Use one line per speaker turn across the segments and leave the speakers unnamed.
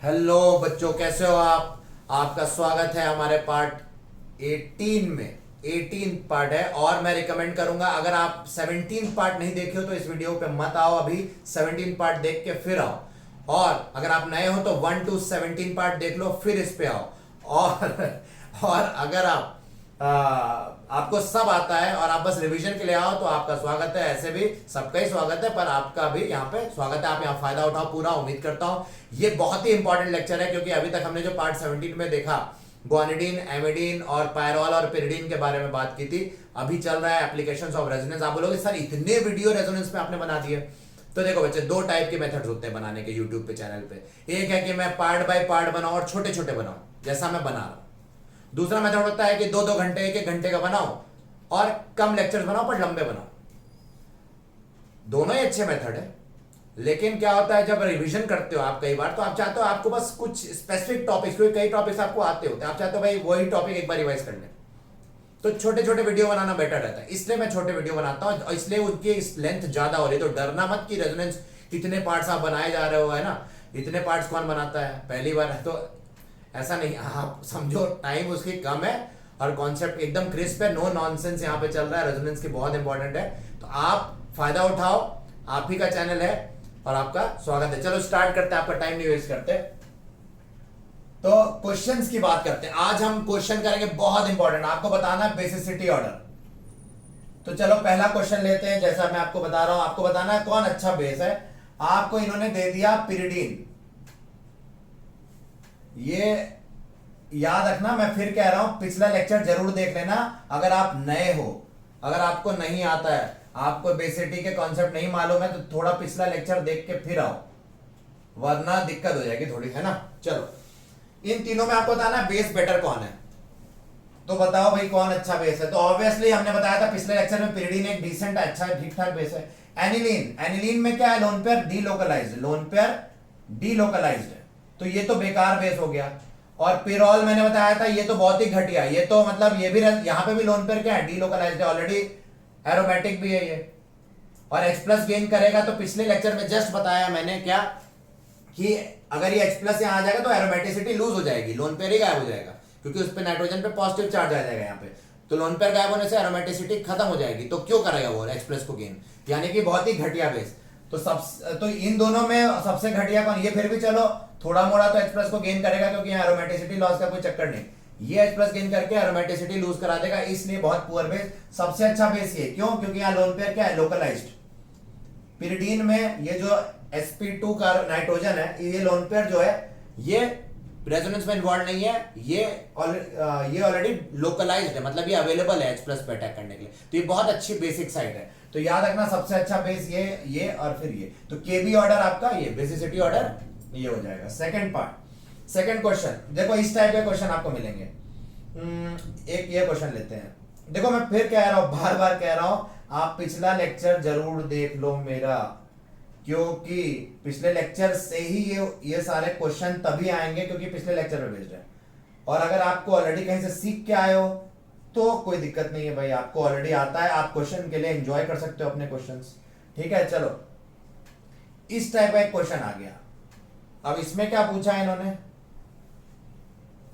Hello बच्चों, कैसे हो आप। आपका स्वागत है हमारे पार्ट 18 में। 18 पार्ट है और मैं रिकमेंड करूंगा, अगर आप 17 पार्ट नहीं देखे हो तो इस वीडियो पे मत आओ, अभी 17 पार्ट देख के फिर आओ। और अगर आप नए हो तो 1 to 17 पार्ट देख लो फिर इस पे आओ। और अगर आप आपको सब आता है और आप बस रिवीजन के लिए आओ तो आपका स्वागत है। ऐसे भी सबका ही स्वागत है, पर आपका भी यहाँ पे स्वागत है। आप यहाँ फायदा उठाओ पूरा, उम्मीद करता हूँ। ये बहुत ही इंपॉर्टेंट लेक्चर है क्योंकि अभी तक हमने जो पार्ट 17 में देखा, ग्वानिडीन, एमिडीन और पायरोल और पिरिडीन के बारे में बात की थी। अभी चल रहा है एप्लीकेशंस ऑफ रेजोनेंस। आप बोलोगे सर इतने वीडियो रेजोनेंस पे आपने बना दिए। तो देखो बच्चे, दो टाइप के मेथड्स होते हैं बनाने के यूट्यूब पे चैनल पे। एक है कि मैं पार्ट बाय पार्ट बनाऊं और छोटे छोटे बनाऊं जैसा मैं बना रहा हूं। दूसरा मेथड होता है कि दो दो घंटे, एक एक घंटे का बनाओ और कम लेक्चर्स बनाओ पर लंबे बनाओ। दोनों ही अच्छे मेथड है, लेकिन क्या होता है जब रिवीजन करते हो आप कई बार, तो आप चाहते हो आपको बस कुछ स्पेसिफिक टॉपिक्स, क्योंकि कई टॉपिक्स आपको आते होते हैं, आप चाहते हो भाई वही टॉपिक एक बार रिवाइज कर ले, तो छोटे छोटे वीडियो बनाना बेटर रहता है। इसलिए मैं छोटे वीडियो बनाता हूं और इसलिए उनकी लेंथ ज्यादा हो रही है। तो डरना मत कि रेजोनेंस इतने पार्ट्स आप बनाए जा रहे हो, है ना। इतने पार्ट्स कौन बनाता है, पहली बार है तो ऐसा नहीं। आप समझो टाइम उसकी कम है और कॉन्सेप्ट एकदम क्रिस्प है, नो नॉनसेंस यहाँ पे चल रहा है। रेजोनेंस की बहुत इंपॉर्टेंट है, तो आप फायदा उठाओ, आप ही का चैनल है और आपका स्वागत है। चलो स्टार्ट करते हैं, आपका टाइम नहीं वेस्ट करते। तो क्वेश्चंस की बात करते हैं। आज हम क्वेश्चन करेंगे बहुत इंपॉर्टेंट, आपको बताना है बेसिसिटी ऑर्डर। तो चलो पहला क्वेश्चन लेते हैं। जैसा मैं आपको बता रहा हूं, आपको बताना है कौन अच्छा बेस है। आपको इन्होंने दे दिया पिरिडीन। ये याद रखना, मैं फिर कह रहा हूं, पिछला लेक्चर जरूर देख लेना अगर आप नए हो। अगर आपको नहीं आता है, आपको बेसिसिटी के कॉन्सेप्ट नहीं मालूम है, तो थोड़ा पिछला लेक्चर देख के फिर आओ, वरना दिक्कत हो जाएगी थोड़ी, है ना। चलो इन तीनों में आपको बताना बेस बेटर कौन है। तो बताओ भाई कौन अच्छा बेस है। तो ऑब्वियसली हमने बताया था पिछले लेक्चर में, पिरिडीन एक डिसेंट अच्छा ठीक ठाक बेस है। एनिलीन, एनिलीन में क्या है, lone pair delocalised, lone pair delocalised है, तो ये तो बेकार बेस हो गया। और पिरोल मैंने बताया था, ये तो बहुत ही घटिया, ये तो मतलब ये भी यहां पे भी लोन पेयर क्या है, डीलोकलाइज्ड है, ऑलरेडी एरोमेटिक भी है ये। और H प्लस गेन करेगा, तो पिछले लेक्चर में जस्ट बताया मैंने क्या कि अगर ये H प्लस यहां आ जाएगा तो एरोमेटिसिटी लूज हो जाएगी, लोन पेयर ही गायब हो जाएगा, क्योंकि उस पर नाइट्रोजन पे पॉजिटिव चार्ज आ जाएगा यहाँ पे। तो लोन पेयर गायब होने से एरोमेटिसिटी खत्म हो जाएगी, तो क्यों करेगा वो H प्लस को गेन, यानी कि बहुत ही घटिया बेस। तो इन दोनों में सबसे घटिया कौन, ये फिर भी चलो थोड़ा मोड़ा तो H प्लस को गेन करेगा, क्योंकि यहाँ एरोमेटिसिटी लॉस का कोई चक्कर नहीं। ये H प्लस गेन करके एरोमेटिसिटी लूज करा देगा, इसलिए बहुत पुअर बेस। सबसे अच्छा बेस ये क्यों, क्योंकि यहाँ लोन पेयर क्या है, लोकलाइज्ड। पिरिडीन में ये जो sp2 का नाइट्रोजन है, ये लोन पेयर जो है ये रेजोनेंस में इन्वॉल्व नहीं है, ये ऑलरेडी लोकलाइज्ड है, मतलब ये अवेलेबल है H प्लस पे अटैक करने के लिए। तो ये बहुत अच्छी बेसिक साइड है। तो याद रखना सबसे अच्छा बेस ये और फिर ये। तो केबी ऑर्डर आपका ये, बेसिसिटी ऑर्डर ये हो जाएगा। सेकंड पार्ट, सेकंड क्वेश्चन देखो, इस टाइप के क्वेश्चन आपको मिलेंगे। एक ये क्वेश्चन लेते हैं। देखो मैं फिर कह रहा हूं, बार बार कह रहा हूं, आप पिछला लेक्चर जरूर देख लो मेरा, क्योंकि पिछले लेक्चर से ही ये सारे क्वेश्चन तभी आएंगे क्योंकि पिछले लेक्चर में भेज रहे हैं। और अगर आपको ऑलरेडी कहीं से सीख के आए हो तो कोई दिक्कत नहीं है भाई, आपको ऑलरेडी आता है, आप क्वेश्चन के लिए एंजॉय कर सकते हो अपने क्वेश्चंस, ठीक है। चलो इस टाइप का एक क्वेश्चन आ गया। अब इसमें क्या पूछा है इन्होंने,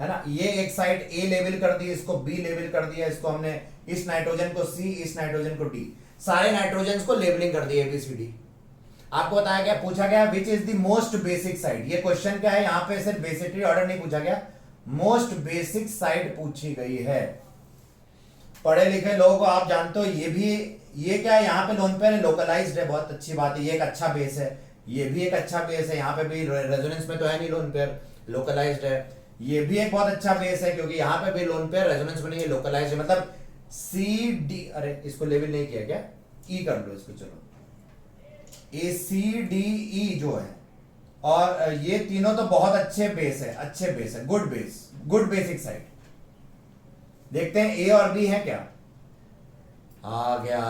है ना, ये एक साइड A लेवल कर दी, इसको B लेवल कर दिया, इसको हमने इस नाइट्रोजन को C, इस नाइट्रोजन को D, सारे नाइट्रोजन को लेबलिंग कर दी ABCD। आपको बताया गया, पूछा गया which is the most basic side. ये क्वेश्चन क्या है, यहां पे सिर्फ बेसिसिटी ऑर्डर नहीं पूछा गया, मोस्ट बेसिक साइड पूछी गई है। पढ़े लिखे लोगों को आप जानते हो, ये क्या है, यहाँ पे लोन पेयर लोकलाइज्ड है, बहुत अच्छी बात है, ये एक अच्छा बेस है। ये भी एक अच्छा बेस है, यहाँ पे भी रेजोनेंस में तो है नहीं, लोन पेयर लोकलाइज्ड है। ये भी एक बहुत अच्छा बेस है, क्योंकि यहाँ पे भी लोन पेयर रेजोनेंस में नहीं है, लोकलाइज्ड है। मतलब CD, अरे इसको लेवल नहीं किया क्या, E कर लो इसको, चलो ACDE जो है, और ये तीनों तो बहुत अच्छे बेस है, अच्छे बेस है, good base, good basic side. देखते हैं A और B है क्या। आ गया,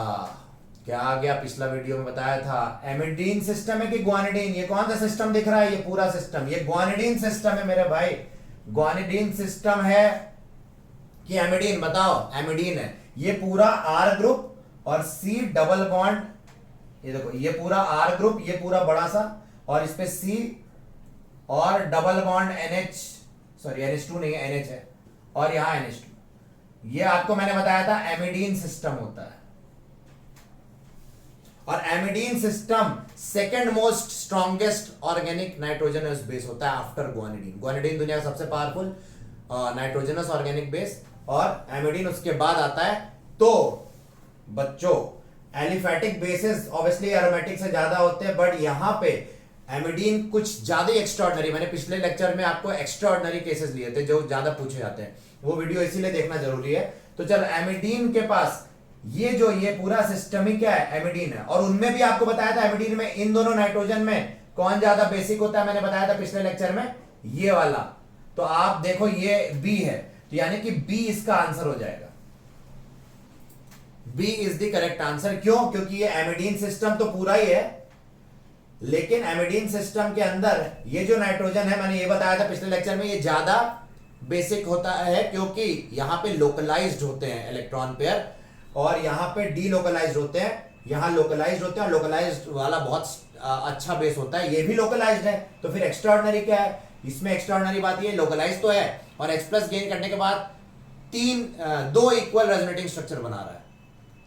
क्या आ गया, पिछला वीडियो में बताया था। एमिडीन सिस्टम है कि ग्वानिडीन, ये कौन सा सिस्टम दिख रहा है, ये पूरा सिस्टम, ये ग्वानिडीन सिस्टम है मेरे भाई। ग्वानिडीन सिस्टम है कि एमिडीन, बताओ एमिडीन है। ये पूरा R ग्रुप और C डबल बॉन्ड, ये देखो ये पूरा R ग्रुप, ये पूरा बड़ा सा, और इस पे C और double bond NH, sorry NH2 नहीं है, NH है, और यहां NH2। ये आपको मैंने बताया था एमिडीन सिस्टम होता है, और amidine system second most strongest organic nitrogenous base होता है आफ्टर ग्वानिडीन। ग्वानिडीन दुनिया का सबसे पावरफुल नाइट्रोजनस ऑर्गेनिक बेस, और एमिडीन उसके बाद आता है। तो बच्चों एलिफैटिक बेसिस ऑब्वियसली एरोमेटिक से ज्यादा होते हैं, बट यहां पे एमिडीन कुछ ज्यादा एक्स्ट्राऑर्डिनरी, मैंने पिछले लेक्चर में आपको एक्स्ट्राऑर्डिनरी केसेस लिए थे जो ज्यादा पूछे जाते हैं, वो वीडियो इसीलिए देखना जरूरी है। तो चलो एमिडीन के पास ये पूरा सिस्टम ही क्या है, एमिडीन है, और उनमें भी आपको बताया था एमिडीन में इन दोनों नाइट्रोजन में कौन ज्यादा बेसिक होता है, मैंने बताया था पिछले लेक्चर में, ये वाला। तो आप देखो ये बी है, तो यानी कि बी इसका आंसर हो जाएगा, B is the correct answer. क्यों? क्योंकि ये एमिडीन सिस्टम तो पूरा ही है, लेकिन एमिडीन सिस्टम के अंदर ये जो नाइट्रोजन है, मैंने ये बताया था पिछले लेक्चर में, ये ज्यादा बेसिक होता है क्योंकि यहां पे लोकलाइज्ड होते हैं इलेक्ट्रॉन पेयर, और यहां पे डी लोकलाइज्ड होते हैं, यहां लोकलाइज्ड होते हैं, और लोकलाइज्ड वाला बहुत अच्छा बेस होता है। ये भी लोकलाइज्ड है, तो फिर एक्स्ट्राऑर्डिनरी क्या है? इसमें एक्स्ट्राऑर्डिनरी बात ये लोकलाइज्ड तो है, और H प्लस गेन करने के बाद दो इक्वल रेजोनेटिंग स्ट्रक्चर बना रहा है,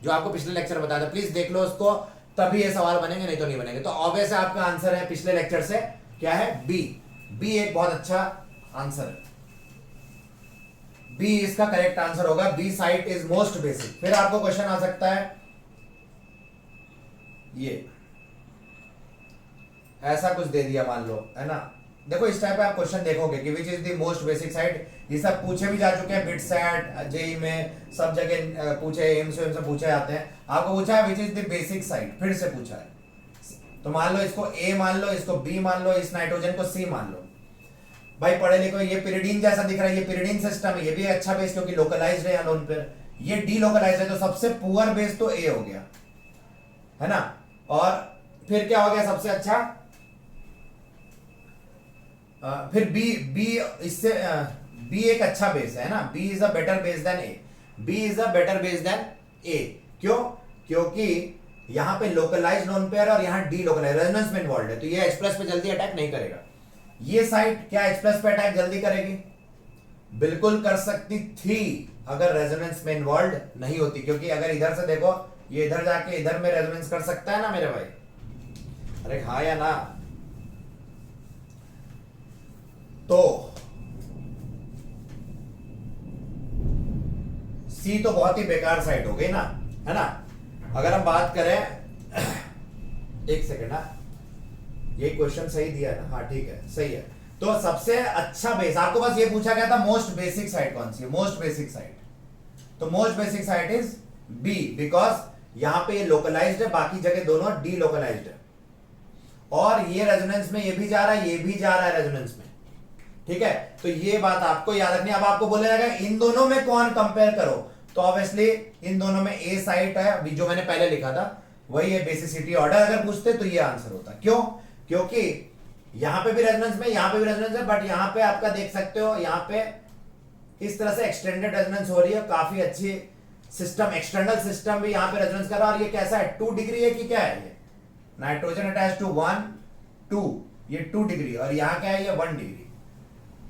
जो आपको पिछले लेक्चर में बताया था। प्लीज देख लो उसको, तभी ये सवाल बनेंगे, नहीं तो नहीं बनेंगे। तो ऑब्वियस है आपका आंसर है पिछले लेक्चर से क्या है, बी। बी एक बहुत अच्छा आंसर है, बी इसका करेक्ट आंसर होगा। B site is most basic. फिर आपको क्वेश्चन आ सकता है, ये ऐसा कुछ दे दिया मान लो, है ना। देखो इस टाइप पे आप क्वेश्चन देखोगे कि which is the most basic site, ये सब पूछे भी जा चुके हैं, बिटसैट जेई में सब जगह पूछे, एम्स से पूछे जाते हैं। आपको पूछा है which is the basic site, फिर से पूछा है। तो मान लो इसको ए मान लो, इसको बी मान लो, इस नाइट्रोजन को सी मान लो। भाई पढ़े लिखो, ये पिरिडीन जैसा दिख रहा है, ये पिरिडीन सिस्टम है, ये भी अच्छा बेस क्योंकि लोकलाइज्ड है लोन पर, ये डी लोकलाइज्ड है, तो सबसे पुअर बेस तो ए हो गया, है ना। और फिर क्या हो गया सबसे अच्छा, फिर बी इससे बी एक अच्छा बेस है ना, B is a better base than A, B is a better base than A. क्यों? क्योंकि यहां पे लोकलाइज्ड लोन पेयर और यहां डी लोकलाइज्ड रेजोनेंस में इन्वॉल्व है, तो ये H प्लस पे जल्दी अटैक नहीं करेगा। ये साइट क्या H प्लस पे अटैक जल्दी करेगी? बिल्कुल कर सकती थी अगर रेजोनेंस में इन्वॉल्व नहीं होती, क्योंकि अगर इधर से देखो, ये इधर जाके इधर में रेजोनेंस कर सकता है ना मेरे भाई, अरे हाँ या ना। तो सी तो बहुत ही बेकार साइट हो गई ना, है ना। अगर हम बात करें एक सेकेंड, ये क्वेश्चन सही दिया है ना, हाँ ठीक है सही है। तो सबसे अच्छा बेस आपको बस ये पूछा गया था, मोस्ट बेसिक साइट कौन सी है, मोस्ट बेसिक साइट, तो most basic site is B, because यहां पे ये लोकलाइज्ड है, बाकी जगह दोनों डी लोकलाइज्ड है, और ये रेजोनेंस में ये भी जा रहा है, ये भी जा रहा है रेजोनेंस में, ठीक है। तो ये बात आपको याद रखनी है। अब आपको बोले जाएगा इन दोनों में कौन कंपेयर करो, तो ऑब्वियसली इन दोनों में ए साइट है, अभी जो मैंने पहले लिखा था वही है बेसिसिटी ऑर्डर। अगर पूछते तो ये आंसर होता। क्यों? क्योंकि यहां पे भी रेजोनेंस में, यहां पे भी रेजोनेंस है, बट यहां पे आपका देख सकते हो, यहां पे इस तरह से एक्सटेंडेड रेजोनेंस हो रही है, काफी अच्छी सिस्टम, एक्सटर्नल सिस्टम भी यहां पे रेजोनेंस कर रहा है। और ये कैसा है, 2 डिग्री है कि क्या है, ये नाइट्रोजन अटैच टू 1 2, ये 2 डिग्री, और यहां क्या है, ये 1 डिग्री,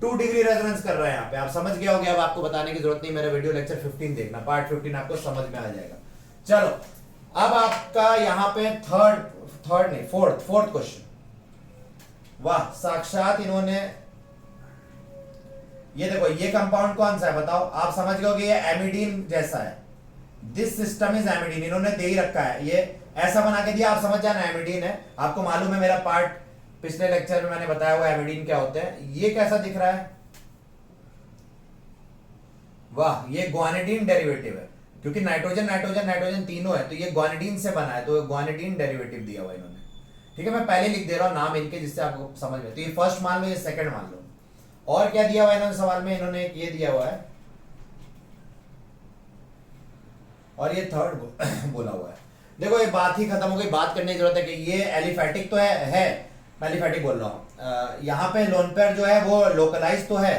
2 डिग्री रेजोनेंस कर रहा है यहाँ पे। आप समझ गए होंगे, अब आपको बताने की जरूरत नहीं, मेरा वीडियो लेक्चर 15 देखना, पार्ट 15 आपको समझ में आ जाएगा। चलो अब आपका यहाँ पे फोर्थ क्वेश्चन। वाह, साक्षात इन्होंने, ये देखो ये कंपाउंड कौन सा है बताओ, आप समझ गए कि ये एमिडीन जैसा है, दिस सिस्टम इज एमिडीन, इन्होंने दे ही रखा है, ये ऐसा बना के दिया, आप समझ जाना एमिडीन है। आपको मालूम है मेरा पार्ट पिछले लेक्चर में मैंने बताया हुआ एमिडीन क्या होते हैं। ये कैसा दिख रहा है, वाह, ये ग्वानिडीन डेरिवेटिव है, क्योंकि नाइट्रोजन नाइट्रोजन नाइट्रोजन तीनों है, तो ये ग्वानिडीन से बना है, तो ग्वानिडीन डेरिवेटिव दिया हुआ इन्होंने, ठीक है। मैं पहले लिख दे रहा हूं नाम इनके, जिससे आपको समझ में। तो ये फर्स्ट मान लो, ये सेकंड मान लो। और क्या दिया हुआ है इन्होंने सवाल में, इन्होंने ये दिया हुआ है, और ये थर्ड बोला हुआ है। देखो ये बात ही खत्म हो गई, बात करने की जरूरत है कि ये एलिफैटिक तो है मैं एलिफैटिक बोल रहा हूं। यहाँ पे लोन पेयर जो है वो लोकलाइज तो है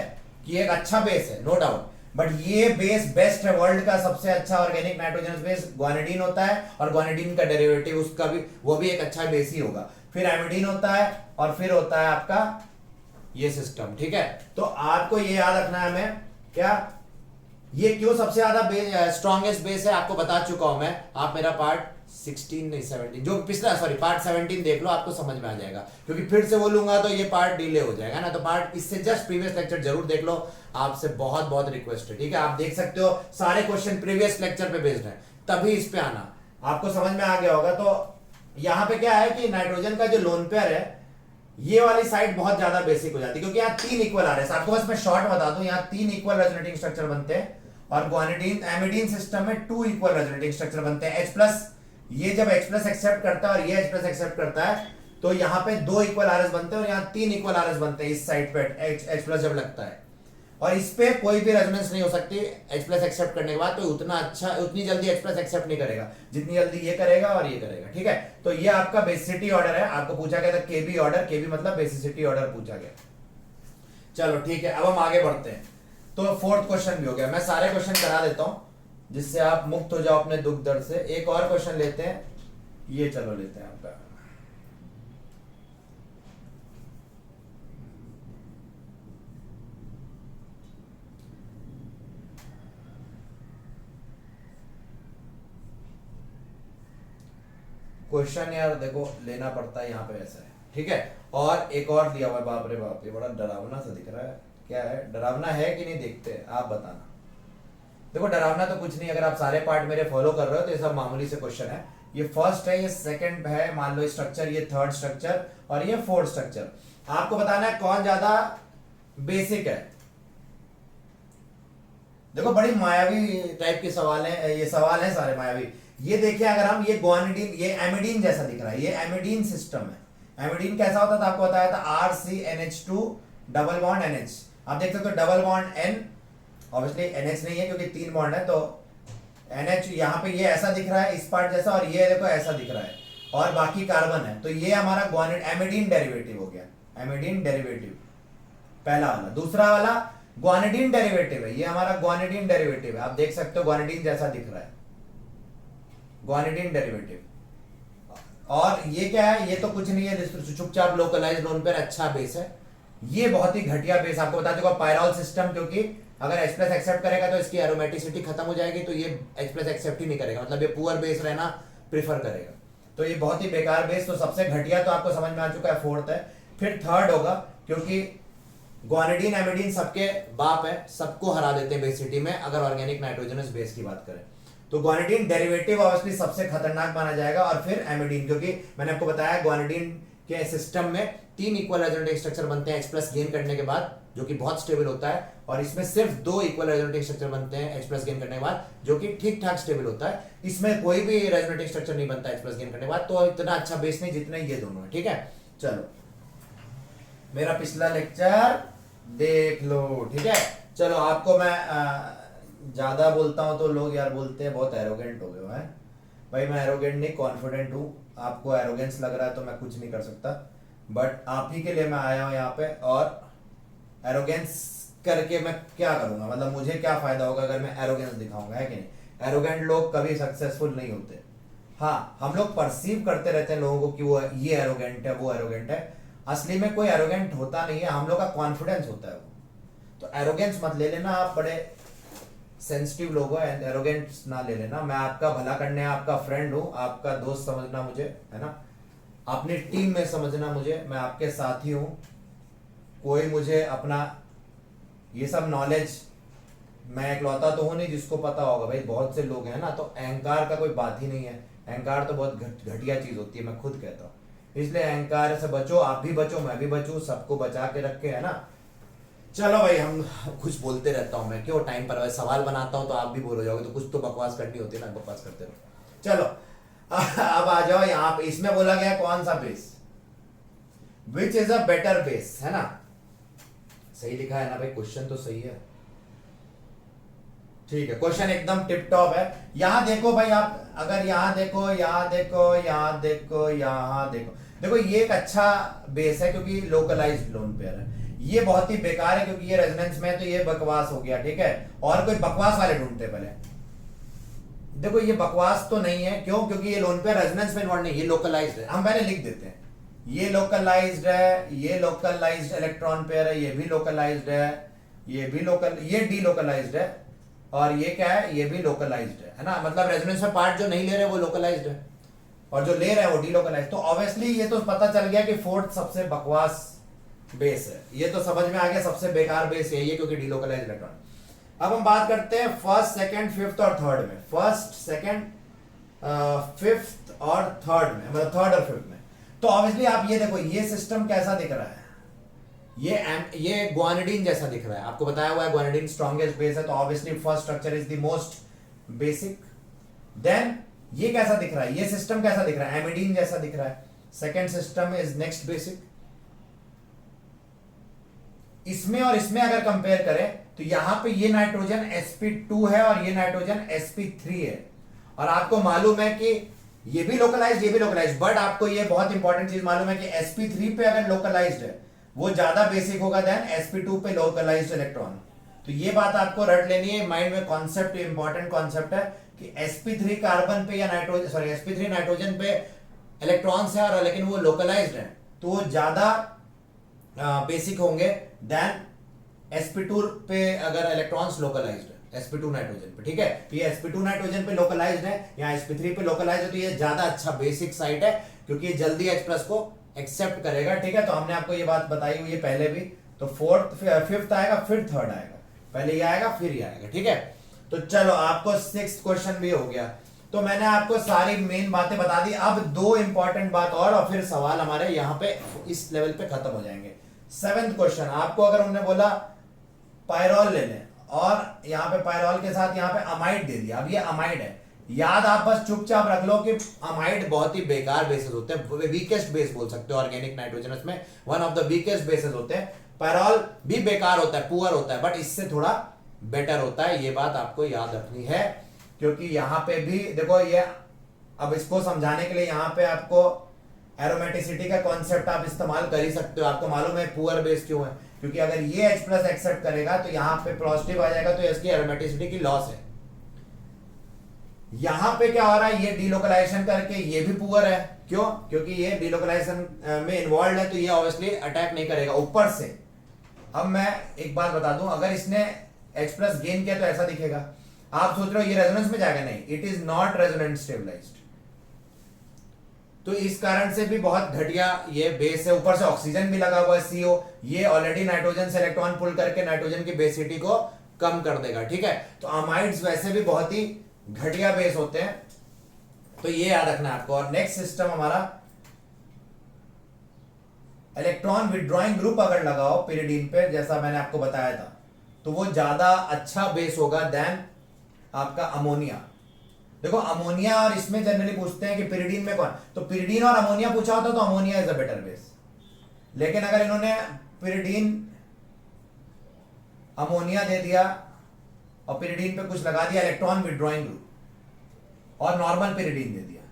कि एक अच्छा बेस है, नो डाउट, बट ये बेस बेस्ट है, वर्ल्ड का सबसे अच्छा ऑर्गेनिक नाइट्रोजनस बेस ग्वानिडीन होता है, और ग्वानिडीन का डेरिवेटिव उसका भी, वो भी एक अच्छा बेस ही होगा। फिर एमिडीन होता है, और फिर होता है आपका ये सिस्टम, ठीक है। तो आपको ये याद रखना है हमें, क्या ये क्यों सबसे ज्यादा स्ट्रॉन्गेस्ट बेस है आपको बता चुका हूं मैं। आप मेरा पार्ट 16 नहीं 17 जो पिछला, सॉरी पार्ट 17 देख लो, आपको समझ में आ जाएगा, क्योंकि फिर से बोलूंगा तो ये पार्ट डिले हो जाएगा ना। तो पार्ट इससे जस्ट प्रीवियस लेक्चर जरूर देख लो, आपसे बहुत बहुत रिक्वेस्ट है, ठीक है। आप देख सकते हो सारे क्वेश्चन प्रीवियस लेक्चर पे बेस्ड है, तभी इस पे आना, आपको समझ में आ गया होगा। तो यहाँ पे क्या है कि नाइट्रोजन का जो लोन पेयर है, ये वाली साइड बहुत ज्यादा बेसिक हो जाती है, क्योंकि यहाँ 3 इक्वल आर एस, आपको बस मैं शॉर्ट बता दूं, यहाँ 3 इक्वल रेजोनेटिंग स्ट्रक्चर बनते हैं, और ग्वानिडीन एमिडीन सिस्टम में 2 इक्वल रेजोनेटिंग स्ट्रक्चर बनते हैं। H+, ये जब H+ एक्सेप्ट करता है और ये H+ एक्सेप्ट करता है, तो यहाँ पे 2 इक्वल आर एस बनते हैं, और यहाँ 3 इक्वल आर एस बनते हैं इस साइड पे H+ जब लगता है। और इस पे कोई भी रेजोनेंस नहीं हो सकती H+ एक्सेप्ट करने के बाद, तो उतना अच्छा, उतनी जल्दी H+ एक्सेप्ट नहीं करेगा जितनी जल्दी ये करेगा और ये करेगा, ठीक है। तो ये आपका बेसिसिटी ऑर्डर है, आपको पूछा गया था KB ऑर्डर, KB मतलब बेसिसिटी ऑर्डर पूछा गया। चलो ठीक है, अब हम आगे बढ़ते हैं। तो 4th क्वेश्चन भी हो गया, मैं सारे क्वेश्चन करा देता हूं जिससे आप मुक्त हो जाओ अपने दुख दर्द से। एक और क्वेश्चन लेते हैं, ये चलो लेते हैं आपका। क्वेश्चन यार देखो लेना पड़ता है यहाँ पे, ऐसा है, ठीक है। और एक और दिया हुआ, बाप रे बाप, ये बड़ा डरावना सा दिख रहा है, क्या है, डरावना है कि नहीं, देखते आप बताना। देखो डरावना तो कुछ नहीं, अगर आप सारे पार्ट मेरे फॉलो कर रहे हो तो ये सब मामूली से क्वेश्चन है। ये फर्स्ट है, ये सेकंड है, मान लो स्ट्रक्चर, ये थर्ड स्ट्रक्चर, और ये फोर्थ स्ट्रक्चर। आपको बताना है कौन ज्यादा बेसिक है। देखो बड़ी मायावी टाइप के सवाल है, ये सवाल है सारे मायावी। ये देखिए, अगर हम ये ग्वानिडीन, ये एमिडीन जैसा दिख रहा है, ये एमिडीन सिस्टम है। एमिडीन कैसा होता था आपको बताया था, RCNH2 डबल बॉन्ड NH। आप देख सकते हो double bond N, obviously NH नहीं है क्योंकि 3 बॉन्ड है, तो NH यहाँ पे ये ऐसा दिख रहा है इस पार्ट जैसा, और ये देखो ऐसा दिख रहा है, और बाकी कार्बन है। तो ये हमारा ग्वानिड एमिडीन डेरिवेटिव हो गया, एमिडीन डेरिवेटिव पहला वाला। दूसरा वाला ग्वानिडीन डेरिवेटिव है, ये हमारा ग्वानिडीन डेरिवेटिव है, आप देख सकते हो ग्वानिडीन जैसा दिख रहा है, ग्वानिडीन डेरिवेटिव। और ये क्या है, ये तो कुछ नहीं है, चुपचाप लोकलाइज लोन पेयर, अच्छा बेस है। ये बहुत ही घटिया बेस, आपको बता दूंगा पायराल सिस्टम, क्योंकि अगर H+ एक्सेप्ट करेगा तो इसकी एरोमेटिसिटी खत्म हो जाएगी, तो ये H+ एक्सेप्ट ही नहीं करेगा, मतलब ये पुअर बेस रहना प्रीफर करेगा। तो ये बहुत ही बेकार बेस, तो सबसे घटिया तो आपको समझ में आ चुका है, फोर्थ है। फिर थर्ड होगा, क्योंकि ग्वानिडीन एमिडीन सबके बाप है, सबको हरा देते हैं बेसिसिटी में अगर ऑर्गेनिक नाइट्रोजनस बेस की बात करें। तो ग्वानिडीन डेरिवेटिव ऑब्वियसली सबसे खतरनाक माना जाएगा, और फिर एमिडीन, क्योंकि मैंने आपको बताया ग्वानिडीन के सिस्टम में 3 इक्वल रेजोनेटिंग स्ट्रक्चर बनते हैं H+ गेन करने के बाद, जो कि बहुत स्टेबल होता है, और इसमें सिर्फ 2 इक्वल रेजोनेटिंग स्ट्रक्चर बनते हैं H+ गेन करने के बाद, जो कि ठीक ठाक स्टेबल होता है। इसमें कोई भी रेजोनेटिंग स्ट्रक्चर नहीं बनता H+ गेन करने के बाद, तो इतना अच्छा बेस नहीं जितना ये दोनों है, ठीक है। चलो मेरा पिछला लेक्चर देख लो, ठीक है। चलो आपको मैं ज्यादा बोलता हूं तो लोग यार बोलते हैं बहुत एरोगेंट हो गए हो, है भाई। मैं एरोगेंट नहीं, कॉन्फिडेंट हूं। आपको एरोगेंस लग रहा है तो मैं कुछ नहीं कर सकता, बट आप ही के लिए मैं आया हूं यहाँ पे, और एरोगेंस करके मैं क्या करूंगा, मतलब मुझे क्या फायदा होगा अगर मैं एरोगेंस दिखाऊंगा, है कि नहीं। एरोगेंट लोग कभी सक्सेसफुल नहीं होते। हाँ, हम लोग परसीव करते रहते हैं लोगों को कि वो ये एरोगेंट है, वो एरोगेंट है, असली में कोई एरोगेंट होता नहीं है, हम लोग का कॉन्फिडेंस होता है वो। तो एरोगेंस मत ले लेना, आप बड़े सेंसिटिव लोग हो, एरोगेंस ना ले लेना। मैं आपका भला करने आपका फ्रेंड हूँ, आपका दोस्त समझना मुझे, है ना, अपनी टीम में समझना मुझे, मैं आपके साथी हूँ। कोई मुझे अपना ये सब नॉलेज, मैं इकलौता तो हूँ नहीं जिसको पता होगा, भाई बहुत से लोग हैं ना। तो अहंकार का कोई बात ही नहीं है, अहंकार तो बहुत घटिया चीज होती है, मैं खुद कहता हूँ। इसलिए अहंकार से बचो, आप भी बचो, मैं भी बचूं, सबको बचा के रखे, है ना। चलो भाई, हम कुछ बोलते रहता हूँ मैं, क्यों टाइम पर सवाल बनाता हूँ तो आप भी बोल हो जाओगे, तो कुछ तो बकवास करनी होती है ना, बकवास करते रहो। चलो अब आ जाओ यहाँ पे, इसमें बोला गया कौन सा base, which is a better base, है ना। सही लिखा है ना भाई, क्वेश्चन तो सही है, ठीक है, क्वेश्चन एकदम टिप टॉप है। यहां देखो भाई, आप अगर यहां देखो, यहां देखो, यहां देखो, यहां देखो, देखो ये एक अच्छा बेस है क्योंकि लोकलाइज्ड लोन पेयर है। ये बहुत ही बेकार है क्योंकि ये रेजोनेंस में है, तो ये बकवास हो गया, ठीक है। और कोई बकवास वाले ढूंढते पहले, देखो ये बकवास तो नहीं है, क्यों, क्योंकि ये लोन पेयर रेजोनेंस में इन्वॉल्व नहीं, ये लोकलाइज्ड है, हम पहले लिख देते हैं, ये लोकलाइज्ड है, ये लोकलाइज्ड इलेक्ट्रॉन पेयर है, ये भी लोकलाइज्ड है, ये भी ये डीलोकलाइज्ड है, और ये क्या है, ये भी लोकलाइज्ड है ना। मतलब रेजोनेंस में पार्ट जो नहीं ले रहे वो लोकलाइज्ड है, और जो ले रहे हैं वो डीलोकलाइज्ड। तो ऑब्वियसली ये तो पता चल गया कि फोर्थ सबसे बकवास बेस है, ये तो समझ में आ गया सबसे बेकार बेस यही है, क्योंकि डीलोकलाइज्ड इलेक्ट्रॉन। अब हम बात करते हैं फर्स्ट, सेकंड, फिफ्थ और थर्ड में। फर्स्ट, सेकंड, फिफ्थ और थर्ड में, मतलब थर्ड और फिफ्थ में। तो ऑब्वियसली आप ये देखो, ये सिस्टम कैसा दिख रहा है, ये ग्वानिडीन जैसा दिख रहा है। आपको बताया हुआ है ग्वानिडीन स्ट्रॉन्गेस्ट बेस है, तो obviously first structure is the most basic. Then ये कैसा दिख रहा है, ये सिस्टम कैसा दिख रहा है, एमिडीन जैसा दिख रहा है। Second system is next basic. इसमें और इसमें अगर कंपेयर करें तो यहां पे ये नाइट्रोजन sp2 है और ये नाइट्रोजन sp3 है, और आपको मालूम है कि ये भी लोकलाइज्ड, ये भी लोकलाइज्ड, बट आपको ये बहुत इंपॉर्टेंट चीज मालूम है कि sp3 पे अगर लोकलाइज्ड है वो ज्यादा बेसिक होगा देन sp2 पे लोकलाइज्ड इलेक्ट्रॉन। तो ये बात आपको रट लेनी है माइंड में, कॉन्सेप्ट इंपॉर्टेंट कॉन्सेप्ट है कि sp3 कार्बन पे या नाइट्रोजन, सॉरी sp3 नाइट्रोजन पे इलेक्ट्रॉन्स है, और लेकिन वो लोकलाइज्ड है, तो वो ज्यादा बेसिक होंगे देन sp2 पे अगर इलेक्ट्रॉन्स लोकलाइज्ड है sp2 नाइट्रोजन पे। ठीक है, तो ये sp2 नाइट्रोजन पे लोकलाइज्ड है, यहाँ sp3 पे लोकलाइज्ड है, तो ये ज्यादा अच्छा बेसिक साइट है, क्योंकि ये जल्दी H+ को एक्सेप्ट करेगा। ठीक है, तो हमने आपको ये बात बताई हुई है पहले भी। तो फोर्थ, फिफ्थ आएगा, फिर थर्ड आएगा, पहले ये आएगा फिर ये आएगा। ठीक है, तो चलो आपको सिक्स्थ क्वेश्चन भी हो गया। तो मैंने आपको सारी मेन बातें बता दी। अब दो इंपॉर्टेंट बात और फिर सवाल हमारे यहाँ पे इस लेवल पे खत्म हो जाएंगे। सेवेंथ क्वेश्चन, आपको अगर उन्होंने बोला पायरोल ले लें, और यहाँ पे पायरोल के साथ यहाँ पे अमाइड दे दिया, अब ये अमाइड है, याद आप बस चुपचाप रख लो कि अमाइड बहुत ही बेकार बेसिस होते हैं, वीकेस्ट बेस बोल सकते हो ऑर्गेनिक नाइट्रोजनस में, one of the weakest basis होते हैं। पायरोल भी बेकार होता है, पुअर होता है, बट इससे थोड़ा बेटर होता है, ये बात आपको याद रखनी है। क्योंकि यहाँ पे भी देखो, ये अब इसको समझाने के लिए यहाँ पे आपको एरोमेटिसिटी का कॉन्सेप्ट आप इस्तेमाल कर ही सकते हो। आपको मालूम है पुअर बेस क्यों है, क्योंकि अगर ये H+ एक्सेप्ट करेगा तो यहाँ पे पॉजिटिव आ जाएगा, तो इसकी एरोमेटिसिटी की लॉस है। यहां पे क्या हो रहा है, ये डीलोकलाइजेशन करके ये भी पुअर है, क्यों, क्योंकि ये डीलोकलाइजेशन में इन्वॉल्व है, तो ये ऑब्वियसली अटैक नहीं करेगा ऊपर से। अब मैं एक बात बता दूं, अगर इसने H+ गेन किया तो ऐसा दिखेगा। आप सोच रहे हो ये रेजोनेंस में जाएगा, नहीं, it is not resonance stabilised. तो इस कारण से भी बहुत घटिया ये बेस है, ऊपर से ऑक्सीजन भी लगा हुआ है CO, ये ऑलरेडी नाइट्रोजन से इलेक्ट्रॉन पुल करके नाइट्रोजन की बेसिसिटी को कम कर देगा। ठीक है, तो अमाइड्स वैसे भी बहुत ही घटिया बेस होते हैं, तो ये याद रखना है आपको। और नेक्स्ट सिस्टम हमारा इलेक्ट्रॉन विड्रॉइंग ग्रुप अगर लगाओ पिरिडीन पे, जैसा मैंने आपको बताया था, तो वो ज्यादा अच्छा बेस होगा देन आपका अमोनिया। देखो अमोनिया और इसमें जनरली पूछते हैं कि पिरिडीन में कौन, तो पिरिडीन और अमोनिया पूछा होता तो ammonia is a better base, लेकिन अगर इन्होंने पिरिडीन अमोनिया दे दिया और पिरिडीन पे कुछ लगा दिया इलेक्ट्रॉन विड्रॉइंग ग्रुप और नॉर्मल पिरिडीन दे दिया,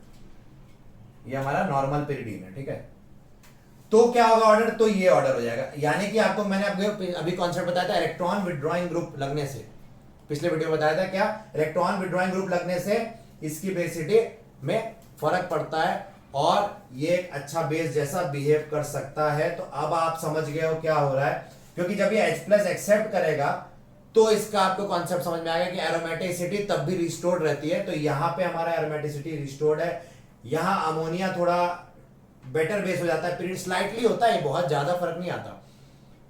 ये हमारा नॉर्मल पिरिडीन है। ठीक है, तो क्या होगा ऑर्डर, तो ये ऑर्डर हो जाएगा। यानी कि आपको मैंने आपको अभी कॉन्सेप्ट बताया था इलेक्ट्रॉन विड्रॉइंग ग्रुप लगने से, पिछले वीडियो में बताया था क्या, इलेक्ट्रॉन विड्रॉइंग ग्रुप लगने से इसकी बेसिसिटी में फर्क पड़ता है और ये एक अच्छा बेस जैसा बिहेव कर सकता है। तो अब आप समझ गए हो क्या हो रहा है, क्योंकि जब ये H+ एक्सेप्ट करेगा तो इसका आपको कॉन्सेप्ट समझ में आएगा कि एरोमेटिसिटी तब भी रिस्टोर्ड रहती है। तो यहां पे हमारा एरोमेटिसिटी रिस्टोर्ड है, यहां अमोनिया थोड़ा बेटर बेस हो जाता है, पीरियड स्लाइटली होता है, बहुत ज्यादा फर्क नहीं आता।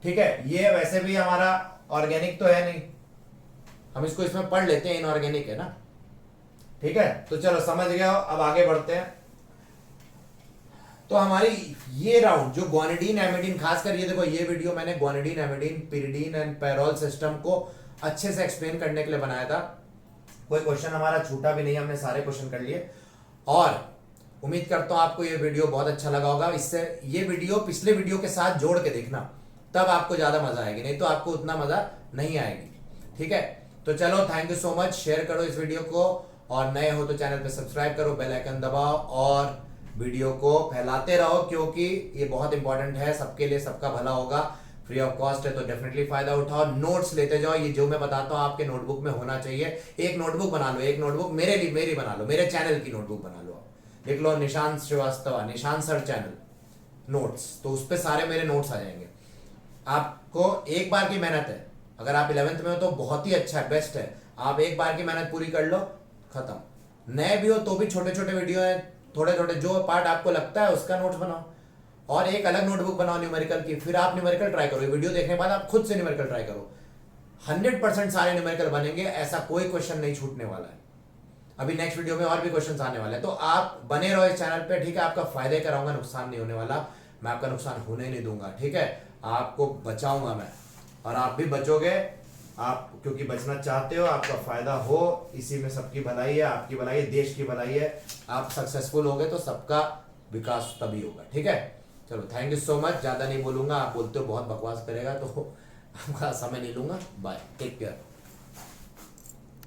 ठीक है, ये वैसे भी हमारा ऑर्गेनिक तो है नहीं, हम इसको इसमें पढ़ लेते हैं, इनऑर्गेनिक है ना। ठीक है, तो चलो समझ गए हो, अब आगे बढ़ते हैं। तो हमारी ये राउंड जो ग्वानिडीन एमिडीन, खासकर ये देखो, ये वीडियो मैंने ग्वानिडीन amidine pyridine and payroll system को अच्छे से एक्सप्लेन करने के लिए बनाया था। कोई क्वेश्चन हमारा छूटा भी नहीं, हमने सारे क्वेश्चन कर लिए, और उम्मीद करता हूं आपको ये वीडियो बहुत अच्छा लगा होगा। इससे ये वीडियो पिछले वीडियो के साथ जोड़ के देखना, तब आपको ज्यादा मजा आएगी, नहीं तो आपको उतना मजा नहीं आएगी। ठीक है, तो चलो thank you so much, share करो इस वीडियो को, और नए हो तो चैनल पे सब्सक्राइब करो, बेल आइकन दबाओ और वीडियो को फैलाते रहो, क्योंकि ये बहुत इंपॉर्टेंट है सबके लिए, सबका भला होगा, फ्री ऑफ कॉस्ट है, तो डेफिनेटली फायदा उठाओ। नोट्स लेते जाओ, ये जो मैं बताता हूँ आपके नोटबुक में होना चाहिए। एक नोटबुक बना लो, एक नोटबुक मेरे लिए मेरी बना लो, मेरे चैनल की नोटबुक बना लो, लिख लो Nishant Srivastava, Nishant sir channel, notes, तो उस पर सारे मेरे नोट्स आ जाएंगे। आपको एक बार की मेहनत है, अगर आप 11th में हो तो बहुत ही अच्छा है, बेस्ट है। आप एक बार की मेहनत पूरी कर लो, खत्म। नए भी हो तो भी छोटे छोटे वीडियो है, थोड़े थोड़े जो पार्ट आपको लगता है उसका नोट्स बनाओ, और एक अलग नोटबुक बनाओ न्यूमेरिकल की, फिर आप न्यूमेरिकल ट्राई करो। वीडियो देखने के बाद आप खुद से न्यूमेरिकल ट्राई करो, 100% सारे न्यूमेरिकल बनेंगे, ऐसा कोई क्वेश्चन नहीं छूटने वाला है। अभी नेक्स्ट वीडियो में और भी क्वेश्चंस आने वाले हैं, तो आप बने रहो इस चैनल पे, ठीक है। आपका फायदा ही कराऊंगा, नुकसान नहीं होने वाला, मैं आपका नुकसान होने नहीं दूंगा, ठीक है। आपको बचाऊंगा मैं, और आप भी बचोगे, आप क्योंकि बचना चाहते हो, आपका फायदा हो, इसी में सबकी भलाई है, आपकी भलाई है, देश की भलाई है। आप सक्सेसफुल होगे तो सबका विकास तभी होगा, ठीक है। चलो, थैंक यू सो मच, ज्यादा नहीं बोलूंगा, आप बोलते हो बहुत बकवास करेगा तो आपका समय नहीं लूंगा। Bye, take care.